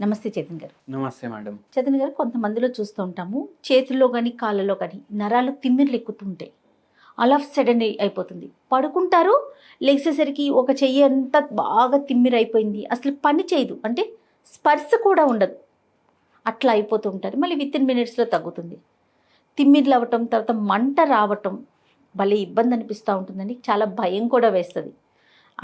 నమస్తే చేతన్ గారు. నమస్తే మేడం. చేతన్ గారు, కొంతమందిలో చూస్తూ ఉంటాము, చేతుల్లో కానీ కాళ్ళలో కానీ నరాలు తిమ్మిర్లు ఎక్కుతుంటాయి. ఆల్ ఆఫ్ సడన్ అయిపోతుంది. పడుకుంటారు, లేచేసరికి ఒక చెయ్యి అంతా బాగా తిమ్మిరి అయిపోయింది, అసలు పని చేయదు, అంటే స్పర్శ కూడా ఉండదు, అట్లా అయిపోతూ ఉంటారు. మళ్ళీ వితిన్ మినిట్స్లో తగ్గుతుంది. తిమ్మిర్లు అవ్వటం, తర్వాత మంట రావటం భలే ఇబ్బంది అనిపిస్తూ ఉంటుందండి. చాలా భయం కూడా వేస్తుంది.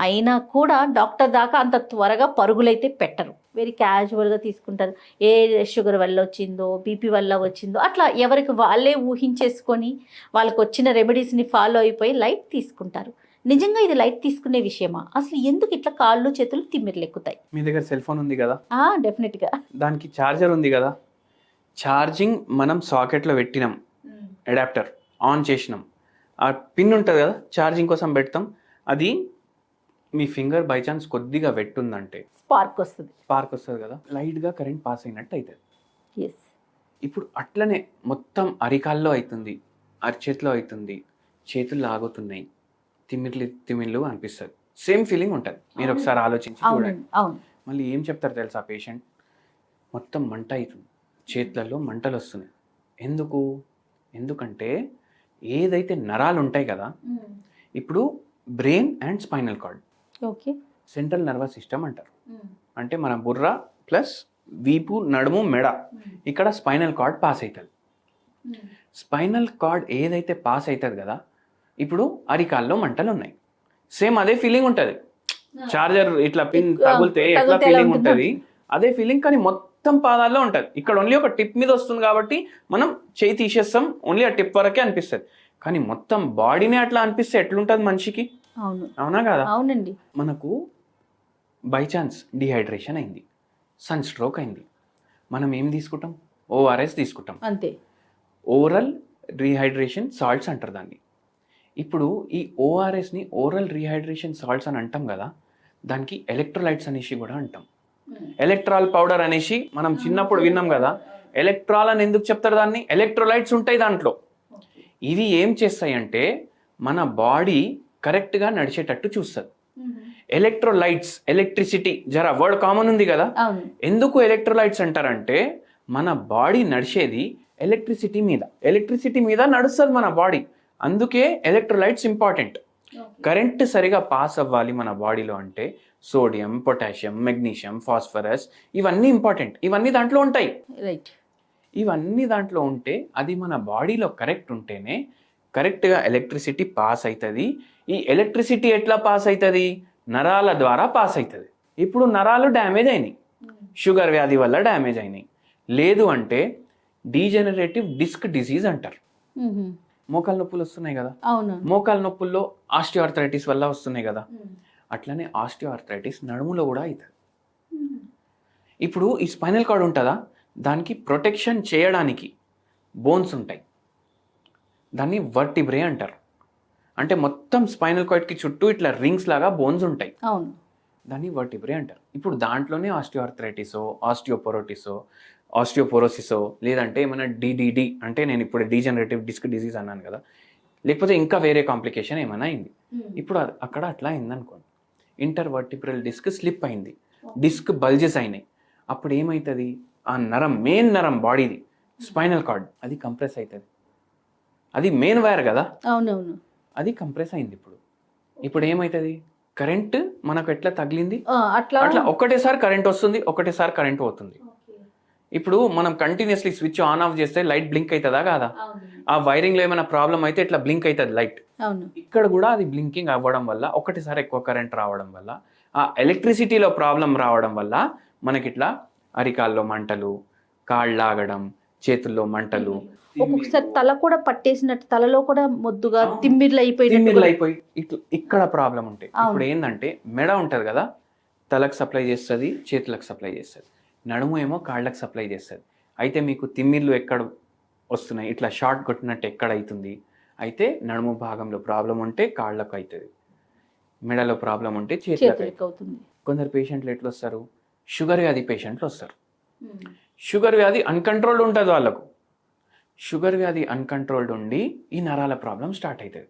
అయినా కూడా డాక్టర్ దాకా అంత త్వరగా పరుగులైతే పెట్టరు, వెరీ క్యాజువల్గా తీసుకుంటారు. ఏ షుగర్ వల్ల వచ్చిందో, బీపీ వల్ల వచ్చిందో, అట్లా ఎవరికి వాళ్ళే ఊహించేసుకొని వాళ్ళకు వచ్చిన రెమెడీస్ని ఫాలో అయిపోయి లైట్ తీసుకుంటారు. నిజంగా ఇది లైట్ తీసుకునే విషయమా? అసలు ఎందుకు ఇట్లా కాళ్ళు చేతులు తిమ్మిర్లు ఎక్కుతాయి? మీ దగ్గర సెల్ ఫోన్ ఉంది కదా, డెఫినెట్గా దానికి ఛార్జర్ ఉంది కదా, ఛార్జింగ్ మనం సాకెట్లో పెట్టినాం, అడాప్టర్ ఆన్ చేసినాం, ఆ పిన్ ఉంటుంది కదా ఛార్జింగ్ కోసం పెడతాం, అది మీ ఫింగర్ బై ఛాన్స్ కొద్దిగా వెట్టుందంటే స్పార్క్ వస్తుంది కదా, లైట్గా కరెంట్ పాస్ అయినట్టు అవుతుంది. ఎస్. ఇప్పుడు అట్లనే మొత్తం అరికాల్లో అవుతుంది, అరిచేతిలో అవుతుంది, చేతులు లాగుతున్నాయి, తిమ్మిర్లు అనిపిస్తుంది. సేమ్ ఫీలింగ్ ఉంటుంది. మీరు ఒకసారి ఆలోచించి చూడండి. మళ్ళీ ఏం చెప్తారు తెలుసా పేషెంట్, మొత్తం మంట అవుతుంది, చేతులలో మంటలు వస్తున్నాయి. ఎందుకంటే ఏదైతే నరాలు ఉంటాయి కదా, ఇప్పుడు brain and spinal cord, okay, central nervous system అంటారు. అంటే మన బుర్ర ప్లస్ వీపు, నడుము, మెడ, ఇక్కడ స్పైనల్ కార్డ్ పాస్ అవుతుంది. స్పైనల్ కార్డ్ ఏదైతే పాస్ అవుతుంది కదా, ఇప్పుడు అరికాల్లో మంటలు ఉన్నాయి, సేమ్ అదే ఫీలింగ్ ఉంటుంది. చార్జర్ ఇట్లా పిన్ తగిలితే ఎట్లా ఫీలింగ్ ఉంటుంది, అదే ఫీలింగ్, కానీ మొత్తం పాదాల్లో ఉంటుంది. ఇక్కడ ఓన్లీ ఒక టిప్ మీద వస్తుంది కాబట్టి మనం చేయి తీసేస్తాం, ఓన్లీ ఆ టిప్ వరకే అనిపిస్తుంది. కానీ మొత్తం బాడీనే అట్లా అనిపిస్తే ఎట్లుంటుంది మనిషికి? అవునా కదా? అవునండి. మనకు బై ఛాన్స్ డిహైడ్రేషన్ అయింది, సన్ స్ట్రోక్ అయింది, మనం ఏం తీసుకుంటాం? ఓఆర్ఎస్ తీసుకుంటాం, అంతే. ఓరల్ రీహైడ్రేషన్ సాల్ట్స్ అంటారు దాన్ని. ఇప్పుడు ఈ ఓఆర్ఎస్ని ఓరల్ రీహైడ్రేషన్ సాల్ట్స్ అని అంటాం కదా, దానికి ఎలక్ట్రోలైట్స్ అనేసి కూడా అంటాం. ఎలక్ట్రాల్ పౌడర్ అనేసి మనం చిన్నప్పుడు విన్నాం కదా. ఎలక్ట్రాల్ అని ఎందుకు చెప్తారు దాన్ని? ఎలక్ట్రోలైట్స్ ఉంటాయి దాంట్లో. ఇవి ఏం చేస్తాయి అంటే మన బాడీ కరెక్ట్గా నడిచేటట్టు చూస్తుంది. ఎలక్ట్రోలైట్స్, ఎలక్ట్రిసిటీ, జర వర్డ్ కామన్ ఉంది కదా. ఎందుకు ఎలక్ట్రోలైట్స్ అంటారంటే మన బాడీ నడిచేది ఎలక్ట్రిసిటీ మీద నడుస్తుంది మన బాడీ. అందుకే ఎలక్ట్రోలైట్స్ ఇంపార్టెంట్. కరెంట్ సరిగా పాస్ అవ్వాలి మన బాడీలో అంటే సోడియం, పొటాషియం, మెగ్నీషియం, ఫాస్ఫరస్, ఇవన్నీ ఇంపార్టెంట్. ఇవన్నీ దాంట్లో ఉంటాయి. రైట్. ఇవన్నీ దాంట్లో ఉంటే అది మన బాడీలో కరెక్ట్ ఉంటేనే కరెక్ట్గా ఎలక్ట్రిసిటీ పాస్ అవుతుంది. ఈ ఎలక్ట్రిసిటీ ఎట్లా పాస్ అవుతుంది? నరాల ద్వారా పాస్ అవుతుంది. ఇప్పుడు నరాలు డ్యామేజ్ అయినాయి, షుగర్ వ్యాధి వల్ల డ్యామేజ్ అయినాయి, లేదు అంటే డీజెనరేటివ్ డిస్క్ డిసీజ్ అంటారు. మోకాలు నొప్పులు వస్తున్నాయి కదా, మోకాలు నొప్పుల్లో ఆస్టియోఆర్థరైటిస్ వల్ల వస్తున్నాయి కదా, అట్లనే ఆస్టియోఆర్థరైటిస్ నడుములో కూడా అవుతుంది. ఇప్పుడు ఈ స్పైనల్ కార్డ్ ఉంటుందా, దానికి ప్రొటెక్షన్ చేయడానికి బోన్స్ ఉంటాయి, దాన్ని వర్టిబ్రే అంటారు. అంటే మొత్తం స్పైనల్ కార్డ్కి చుట్టూ ఇట్లా రింగ్స్ లాగా బోన్స్ ఉంటాయి, దాన్ని వర్టిబ్రే అంటారు. ఇప్పుడు దాంట్లోనే ఆస్టియోఆర్థరైటిసో, ఆస్టియోపోరోసిసో, లేదంటే ఏమైనా డిడిడి అంటే నేను ఇప్పుడు డీజనరేటివ్ డిస్క్ డిసీజ్ అన్నాను కదా, లేకపోతే ఇంకా వేరే కాంప్లికేషన్ ఏమైనా అయింది. ఇప్పుడు అక్కడ అట్లా అయిందనుకోండి, ఇంటర్వర్టిబ్రల్ డిస్క్ స్లిప్ అయింది, డిస్క్ బల్జెస్ అయినాయి, అప్పుడు ఏమవుతుంది? ఆ నరం, మెయిన్ నరం బాడీది స్పైనల్ కార్డ్, అది కంప్రెస్ అవుతుంది. అది మెయిన్ వైర్ కదా, అవునవును, అది కంప్రెస్ అయింది. ఇప్పుడు ఏమవుతుంది? కరెంట్ మనకు ఎట్లా తగిలింది అట్లా ఒకటేసారి కరెంట్ వస్తుంది, ఒకటేసారి కరెంట్ పోతుంది. ఇప్పుడు మనం కంటిన్యూస్లీ స్విచ్ ఆన్ ఆఫ్ చేస్తే లైట్ బ్లింక్ అవుతుందా కాదా? ఆ వైరింగ్ లో ఏమైనా ప్రాబ్లం అయితే ఇట్లా బ్లింక్ అవుతుంది లైట్. ఇక్కడ కూడా అది బ్లింకింగ్ అవ్వడం వల్ల, ఒకటిసారి ఎక్కువ కరెంట్ రావడం వల్ల, ఆ ఎలక్ట్రిసిటీలో ప్రాబ్లం రావడం వల్ల మనకి ఇట్లా అరికాల్లో మంటలు, కాళ్ళు లాగడం, చేతుల్లో మంటలు, ఒక్కొక్కసారి తల కూడా పట్టేసినట్టు, తలలో కూడా మొద్దుగా తిమ్మిర్లు అయిపోయి ఇట్లా ఇక్కడ ప్రాబ్లం ఉంటాయి. ఇప్పుడు ఏంటంటే మెడ ఉంటది కదా, తలకు సప్లై చేస్తుంది, చేతులకు సప్లై చేస్తుంది, నడుము ఏమో కాళ్ళకు సప్లై చేస్తుంది. అయితే మీకు తిమ్మిర్లు ఎక్కడ వస్తున్నాయి, ఇట్లా షార్ట్ కొట్టినట్టు ఎక్కడ అవుతుంది? అయితే నడుము భాగంలో ప్రాబ్లం ఉంటే కాళ్ళకు అవుతుంది, మెడలో ప్రాబ్లం ఉంటే చేతులకు అవుతుంది. కొందరు పేషెంట్లు ఎట్లా వస్తారు? షుగర్ వ్యాధి పేషెంట్లు వస్తారు. షుగర్ వ్యాధి అన్కంట్రోల్డ్ ఉంటుంది వాళ్ళకు. షుగర్ వ్యాధి అన్కంట్రోల్డ్ ఉండి ఈ నరాల ప్రాబ్లం స్టార్ట్ అవుతుంది.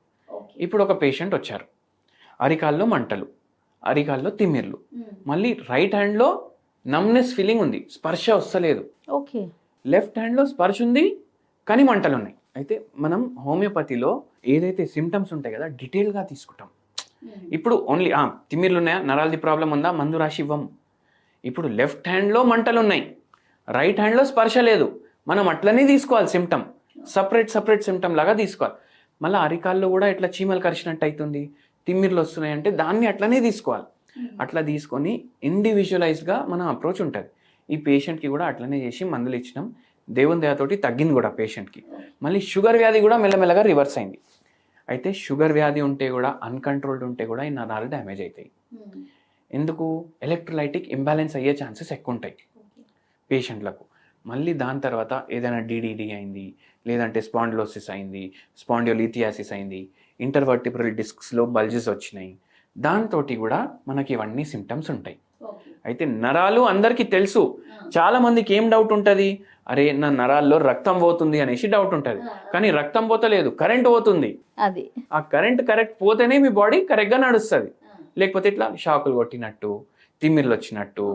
ఇప్పుడు ఒక పేషెంట్ వచ్చారు, అరికాల్లో మంటలు, అరికాల్లో తిమ్మిర్లు, మళ్ళీ రైట్ హ్యాండ్లో నమ్నెస్ ఫీలింగ్ ఉంది, స్పర్శ వస్తలేదు. ఓకే. లెఫ్ట్ హ్యాండ్లో స్పర్శ ఉంది కానీ మంటలు ఉన్నాయి. అయితే మనం హోమియోపతిలో ఏదైతే సిమ్టమ్స్ ఉంటాయి కదా డీటెయిల్గా తీసుకుంటాం. ఇప్పుడు ఓన్లీ తిమ్మిర్లు ఉన్నాయా, నరాలది ప్రాబ్లం ఉందా, మందు రాసి ఇవ్వం. ఇప్పుడు లెఫ్ట్ హ్యాండ్లో మంటలు ఉన్నాయి, రైట్ హ్యాండ్లో స్పర్శ లేదు, మనం అట్లనే తీసుకోవాలి సిమ్టమ్, సపరేట్ సిమ్టమ్ లాగా తీసుకోవాలి. మళ్ళీ అరికాల్లో కూడా ఇట్లా చీమలు కరిచినట్టు అవుతుంది, తిమ్మిర్లు వస్తున్నాయి అంటే దాన్ని అట్లనే తీసుకోవాలి. అట్లా తీసుకొని ఇండివిజువలైజ్గా మన అప్రోచ్ ఉంటుంది. ఈ పేషెంట్కి కూడా అట్లనే చేసి మందులు ఇచ్చినాం, దేవుని దయతోటి తగ్గింది కూడా పేషెంట్కి. మళ్ళీ షుగర్ వ్యాధి కూడా మెల్లమెల్లగా రివర్స్ అయింది. అయితే షుగర్ వ్యాధి ఉంటే కూడా అన్కంట్రోల్డ్ ఉంటే కూడా ఈ నరాలు డ్యామేజ్ అవుతాయి. ఎందుకు? ఎలక్ట్రోలైటిక్ ఇంబ్యాలెన్స్ అయ్యే ఛాన్సెస్ ఎక్కువ ఉంటాయి పేషెంట్లకు. మళ్ళీ దాని తర్వాత ఏదైనా డిడిడి అయింది, లేదంటే స్పాండిలోసిస్ అయింది, స్పాండియోలిథియాసిస్ అయింది, ఇంటర్వర్టిబ్రల్ డిస్క్స్లో బల్జెస్ వచ్చినాయి, దాంతో కూడా మనకి ఇవన్నీ సిమ్టమ్స్ ఉంటాయి. అయితే నరాలు అందరికీ తెలుసు. చాలా మందికి ఏం డౌట్ ఉంటుంది, అరే నా నరాల్లో రక్తం పోతుంది అనేసి డౌట్ ఉంటుంది. కానీ రక్తం పోతలేదు, కరెంట్ పోతుంది. అది ఆ కరెంట్ కరెక్ట్ పోతేనే మీ బాడీ కరెక్ట్గా నడుస్తుంది. లేకపోతే ఇట్లా షాకులు కొట్టినట్టు, తిమ్మిర్లు వచ్చినట్టు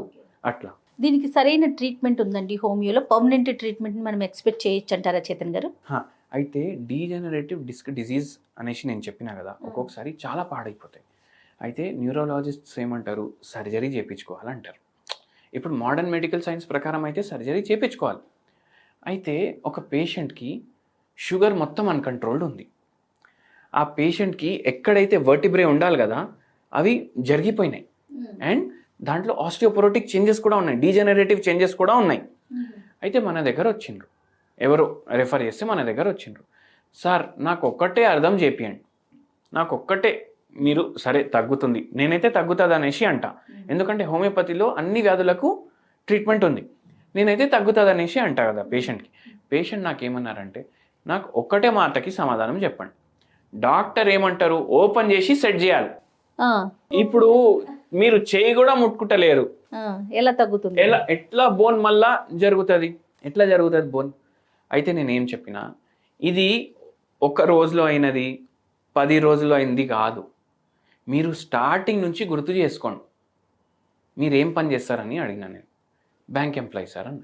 అట్లా. దీనికి సరైన ట్రీట్మెంట్ ఉందండి హోమియోలో? పర్మనెంట్ ట్రీట్మెంట్ మనం ఎక్స్పెక్ట్ చేయొచ్చు అంటారా చేతన్ గారు? అయితే డీజనరేటివ్ డిస్క్ డిజీజ్ అనేసి నేను చెప్పినా కదా, ఒక్కొక్కసారి చాలా పాడైపోతాయి. అయితే న్యూరోలాజిస్ట్స్ ఏమంటారు, సర్జరీ చేయించుకోవాలంటారు. ఇప్పుడు మోడర్న్ మెడికల్ సైన్స్ ప్రకారం అయితే సర్జరీ చేయించుకోవాలి. అయితే ఒక పేషెంట్కి షుగర్ మొత్తం అన్కంట్రోల్డ్ ఉంది. ఆ పేషెంట్కి ఎక్కడైతే వర్టిబ్రే ఉండాలి కదా అవి జరిగిపోయినాయి. అండ్ దాంట్లో ఆస్టియోపోరోటిక్ చేంజెస్ కూడా ఉన్నాయి, డీజనరేటివ్ చేంజెస్ కూడా ఉన్నాయి. అయితే మన దగ్గర వచ్చిండ్రు, ఎవరో రెఫర్ చేస్తే మన దగ్గర వచ్చిండ్రు, సార్ నాకు ఒక్కటే అర్థం చేపియండి, నాకు ఒక్కటే మీరు సరే తగ్గుతుంది, నేనైతే తగ్గుతుంది అనేసి అంట. ఎందుకంటే హోమియోపతిలో అన్ని వ్యాధులకు ట్రీట్మెంట్ ఉంది, నేనైతే తగ్గుతుంది అనేసి అంట కదా పేషెంట్కి. పేషెంట్ నాకేమన్నారంటే, నాకు ఒక్కటే మాటకి సమాధానం చెప్పండి, డాక్టర్ ఏమంటారు ఓపెన్ చేసి సెట్ చేయాలి. ఇప్పుడు మీరు చేయి కూడా ముట్టుకుంటలేరు, ఎలా తగ్గుతుంది? ఎట్లా బోన్ మళ్ళా జరుగుతుంది, ఎట్లా జరుగుతుంది బోన్? అయితే నేనేం చెప్పినా, ఇది ఒక రోజులో అయినది 10 రోజుల్లో అయింది కాదు, మీరు స్టార్టింగ్ నుంచి గుర్తు చేసుకోండి. మీరేం పని చేస్తారని అడిగినా నేను. బ్యాంక్ ఎంప్లాయీ సార్ అన్న.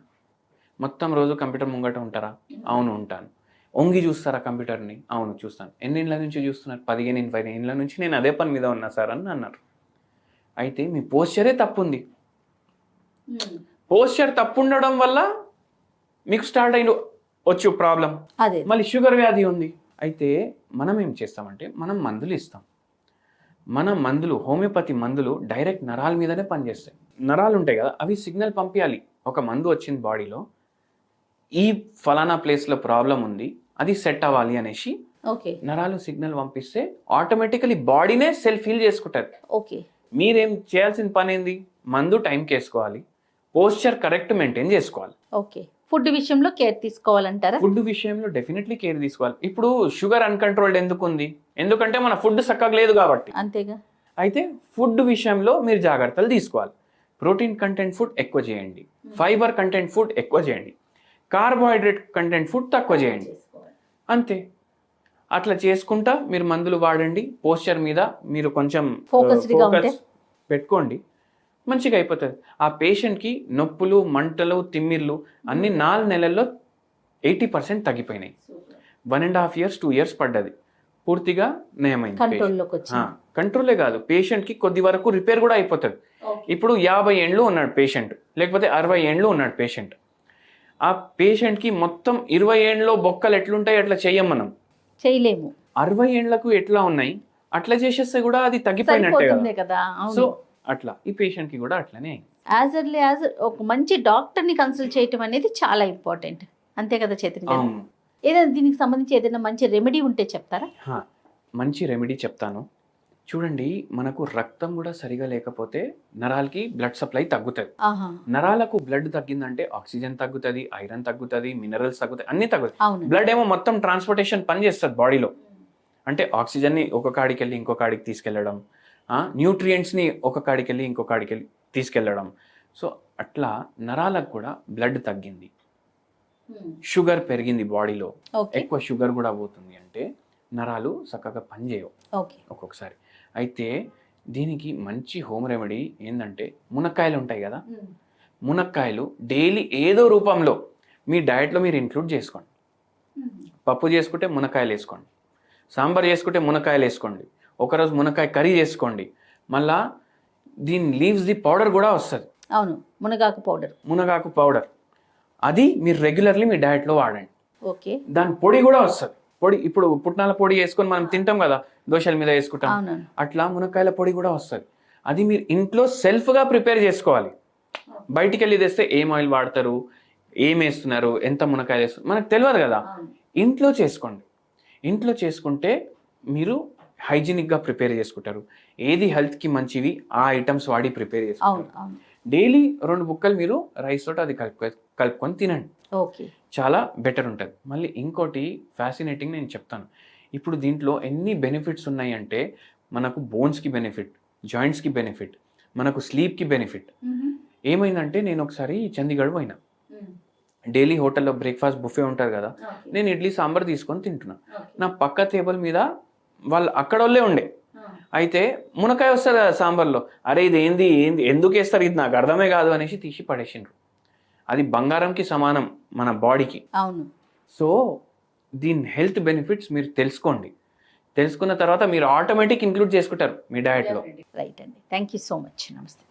మొత్తం రోజు కంప్యూటర్ ముంగట ఉంటారా? అవును ఉంటాను. ఒంగి చూస్తారా కంప్యూటర్ని? అవును చూస్తాను. ఎన్నేళ్ళ నుంచి చూస్తున్నారు? 15-20 ఏళ్ళ నుంచి నేను అదే పని మీద ఉన్నా సార్ అని అన్నారు. అయితే మీ పోస్చరే తప్పు ఉంది, పోస్చర్ తప్పు ఉండడం వల్ల మీకు స్టార్ట్ అయిన వచ్చు ప్రాబ్లం. మళ్ళీ షుగర్ వ్యాధి ఉంది. అయితే మనం ఏం చేస్తామంటే మనం మందులు ఇస్తాం. మన మందులు, హోమియోపతి మందులు డైరెక్ట్ నరాల మీదనే పనిచేస్తాయి. నరాలు ఉంటాయి కదా, అవి సిగ్నల్ పంపించాలి. ఒక మందు వచ్చింది బాడీలో, ఈ ఫలానా ప్లేస్లో ప్రాబ్లం ఉంది, అది సెట్ అవ్వాలి అనేసి నరాలు సిగ్నల్ పంపిస్తే ఆటోమేటికలీ బాడీనే సెల్ఫ్ హీల్ చేసుకుంటారు. మీరేం చేయాల్సిన పని ఏంది? మందు టైంకి వేసుకోవాలి, పోస్చర్ కరెక్ట్ మెయింటైన్ చేసుకోవాలి. ఫుడ్ విషయంలో కేర్ తీసుకోవాలంటారా? ఫుడ్ విషయంలో డెఫినెట్లీ కేర్ తీసుకోవాలి. ఇప్పుడు షుగర్ అన్కంట్రోల్డ్ ఎందుకు ఉంది? ఎందుకంటే మన ఫుడ్ చక్కగా లేదు కాబట్టి. అంతేగా. అయితే ఫుడ్ విషయంలో మీరు జాగ్రత్తలు తీసుకోవాలి. ప్రోటీన్ కంటెంట్ ఫుడ్ ఎక్కువ చేయండి, ఫైబర్ కంటెంట్ ఫుడ్ ఎక్కువ చేయండి, కార్బోహైడ్రేట్ కంటెంట్ ఫుడ్ తక్కువ చేయండి, అంతే. అట్లా చేసుకుంటా మీరు మందులు వాడండి. పోస్చర్ మీద మీరు కొంచెం ఫోకస్ పెట్టుకోండి, మంచిగా అయిపోతుంది. ఆ పేషెంట్కి నొప్పులు, మంటలు, తిమ్మిర్లు అన్ని 4 నెలల్లో 80% తగ్గిపోయినాయి. 1.5 years 2 years పడ్డది, పూర్తిగా నయమైంది. కంట్రోలే కాదు, పేషెంట్కి కొద్ది వరకు రిపేర్ కూడా అయిపోతుంది. ఇప్పుడు 50 ఏండ్లు ఉన్నాడు పేషెంట్, లేకపోతే 60 ఏండ్లు ఉన్నాడు పేషెంట్. ఆ పేషెంట్కి మొత్తం 20 ఏండ్లో బొక్కలు ఎట్లుంటాయి అట్లా చెయ్యం, మనం చేయలేము. 60 ఏండ్లకు ఎట్లా ఉన్నాయి అట్లా చేసేస్తే కూడా అది తగ్గిపోయినట్టే కదా. సో అట్లా ఈ పేషెంట్కి కూడా అట్లనే యాజ్ ఎర్లీ యాజ్ ఒక మంచి డాక్టర్ని కన్సల్ట్ చేయటం అనేది చాలా ఇంపార్టెంట్, అంతే కదా చేతన్ గారు? ఏదైనా దీనికి సంబంధించి ఏదైనా మంచి రెమెడీ ఉంటే చెప్తారా? మంచి రెమెడీ చెప్తాను చూడండి. మనకు రక్తం కూడా సరిగా లేకపోతే నరాలకి బ్లడ్ సప్లై తగ్గుతుంది. నరాలకు బ్లడ్ తగ్గిందంటే ఆక్సిజన్ తగ్గుతుంది, ఐరన్ తగ్గుతుంది, మినరల్స్ తగ్గుతాయి, అన్ని తగ్గుతాయి. బ్లడ్ ఏమో మొత్తం ట్రాన్స్పోర్టేషన్ పని చేస్తుంది బాడీలో. అంటే ఆక్సిజన్ని ఒక కాడికి వెళ్ళి ఇంకో కాడికి తీసుకెళ్ళడం, న్యూట్రియంట్స్ని ఒక కాడికి వెళ్ళి ఇంకో కాడికి వెళ్ళి తీసుకెళ్ళడం. సో అట్లా నరాలకు కూడా బ్లడ్ తగ్గింది, షుగర్ పెరిగింది బాడీలో, ఎక్కువ షుగర్ కూడా పోతుంది అంటే నరాలు చక్కగా పనిచేయవు ఒక్కొక్కసారి. అయితే దీనికి మంచి హోమ్ రెమెడీ ఏంటంటే మునక్కాయలు ఉంటాయి కదా, మునక్కాయలు డైలీ ఏదో రూపంలో మీ డయట్లో మీరు ఇంక్లూడ్ చేసుకోండి. పప్పు చేసుకుంటే మునక్కాయలు వేసుకోండి, సాంబార్ చేసుకుంటే మునక్కాయలు వేసుకోండి, ఒకరోజు మునక్కాయ కర్రీ చేసుకోండి. మళ్ళా దీని లీవ్స్ది పౌడర్ కూడా వస్తుంది, అవును, మునగాకు పౌడర్. మునగాకు పౌడర్. అది మీరు రెగ్యులర్లీ మీ డయట్లో వాడండి. ఓకే. దాని పొడి కూడా వస్తుంది. పొడి ఇప్పుడు పుట్నాల పొడి వేసుకొని మనం తింటాం కదా, దోశల మీద వేసుకుంటాం, అవునవును. అట్లా మునక్కాయల పొడి కూడా వస్తుంది. అది మీరు ఇంట్లో సెల్ఫ్గా ప్రిపేర్ చేసుకోవాలి. బయటికి వెళ్ళి తెస్తే ఏం ఆయిల్ వాడతారు, ఏం వేస్తున్నారు, ఎంత మునక్కాయలు వేస్తున్నారు మనకు తెలియదు కదా. ఇంట్లో చేసుకోండి. ఇంట్లో చేసుకుంటే మీరు హైజీనిక్గా ప్రిపేర్ చేసుకుంటారు. ఏది హెల్త్కి మంచివి ఆ ఐటమ్స్ వాడి ప్రిపేర్ చేసుకుంటారు. డైలీ 2 బుక్కలు మీరు రైస్ తోటి అది కలుపుకొని తినండి. ఓకే, చాలా బెటర్ ఉంటుంది. మళ్ళీ ఇంకోటి ఫ్యాసినేటింగ్ నేను చెప్తాను. ఇప్పుడు దీంట్లో ఎన్ని బెనిఫిట్స్ ఉన్నాయి అంటే మనకు బోన్స్కి బెనిఫిట్, జాయింట్స్కి బెనిఫిట్, మనకు స్లీప్కి బెనిఫిట్. ఏమైందంటే నేను ఒకసారి చండీగఢ్ పోయినా. డైలీ హోటల్లో బ్రేక్ఫాస్ట్ బుఫే ఉంటారు కదా, నేను ఇడ్లీ సాంబార్ తీసుకొని తింటున్నా. నా పక్క టేబుల్ మీద వాళ్ళు అక్కడ వాళ్ళే ఉండే. అయితే మునక్కాయ వస్తుంది కదా సాంబార్లో, అరే ఇది ఏంది ఏంది ఎందుకు వేస్తారు, ఇది నాకు అర్థమే కాదు అనేసి తీసి పడేసిండ్రు. అది బంగారంకి సమానం మన బాడీకి. అవును. సో దీని హెల్త్ బెనిఫిట్స్ మీరు తెలుసుకోండి. తెలుసుకున్న తర్వాత మీరు ఆటోమేటిక్ ఇంక్లూడ్ చేసుకుంటారు మీ డయట్లో. రైట్ అండి, థ్యాంక్ యూ సో మచ్. నమస్తే.